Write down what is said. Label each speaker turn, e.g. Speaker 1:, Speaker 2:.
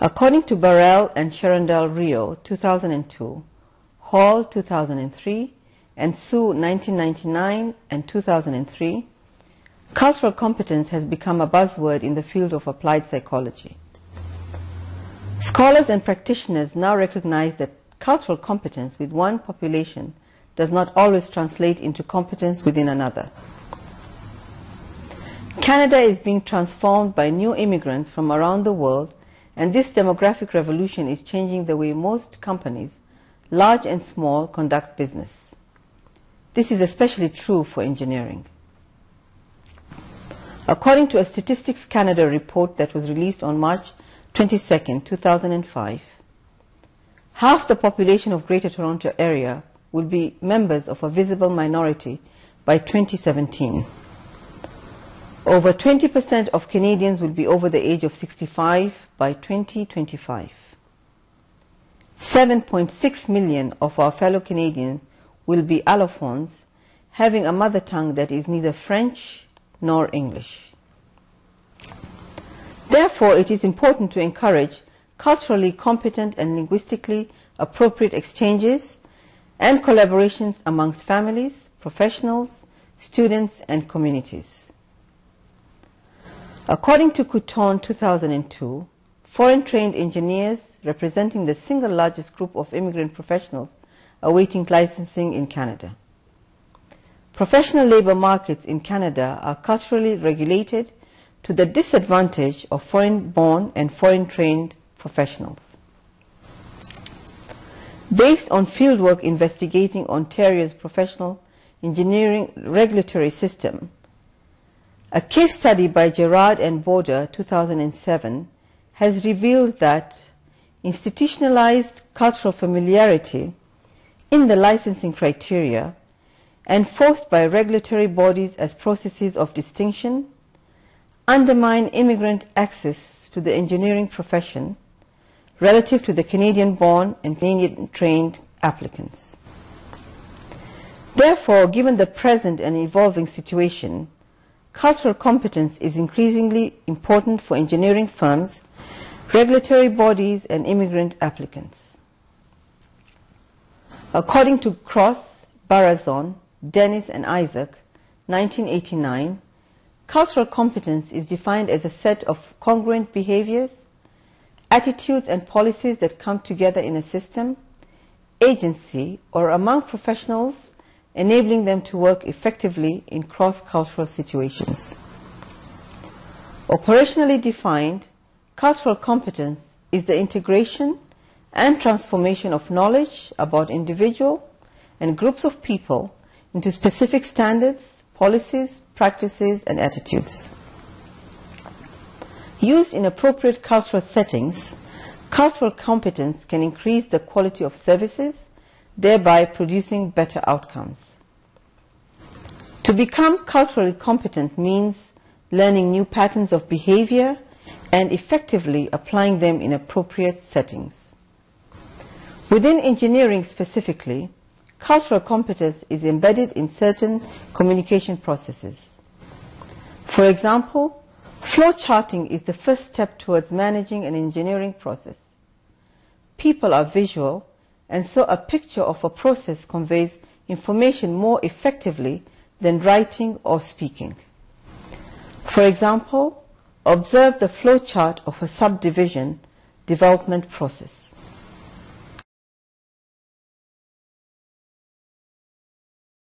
Speaker 1: According to Barral and Scharrondel-Rio, 2002, Hall, 2003, and Su, 1999 and 2003, cultural competence has become a buzzword in the field of applied psychology. Scholars and practitioners now recognize that cultural competence with one population does not always translate into competence within another. Canada is being transformed by new immigrants from around the world, and this demographic revolution is changing the way most companies, large and small, conduct business. This is especially true for engineering. According to a Statistics Canada report that was released on March 22, 2005, half the population of Greater Toronto Area will be members of a visible minority by 2017. Over 20% of Canadians will be over the age of 65 by 2025. 7.6 million of our fellow Canadians will be allophones, having a mother tongue that is neither French nor English. Therefore, it is important to encourage culturally competent and linguistically appropriate exchanges and collaborations amongst families, professionals, students, and communities. According to Couton 2002, foreign-trained engineers representing the single largest group of immigrant professionals awaiting licensing in Canada. Professional labor markets in Canada are culturally regulated to the disadvantage of foreign-born and foreign-trained professionals. Based on fieldwork investigating Ontario's professional engineering regulatory system, a case study by Girard and Bauder, 2007, has revealed that institutionalized cultural familiarity in the licensing criteria, enforced by regulatory bodies as processes of distinction, undermine immigrant access to the engineering profession relative to the Canadian-born and Canadian-trained applicants. Therefore, given the present and evolving situation, cultural competence is increasingly important for engineering firms, regulatory bodies, and immigrant applicants. According to Cross, Bazaron, Dennis, and Isaac, 1989, cultural competence is defined as a set of congruent behaviors, attitudes, and policies that come together in a system, agency, or among professionals, enabling them to work effectively in cross-cultural situations. Operationally defined, cultural competence is the integration and transformation of knowledge about individual and groups of people into specific standards, policies, practices, and attitudes. Used in appropriate cultural settings, cultural competence can increase the quality of services, thereby producing better outcomes. To become culturally competent means learning new patterns of behavior and effectively applying them in appropriate settings. Within engineering specifically, cultural competence is embedded in certain communication processes. For example, flowcharting is the first step towards managing an engineering process. People are visual, and so a picture of a process conveys information more effectively than writing or speaking. For example, observe the flowchart of a subdivision development process.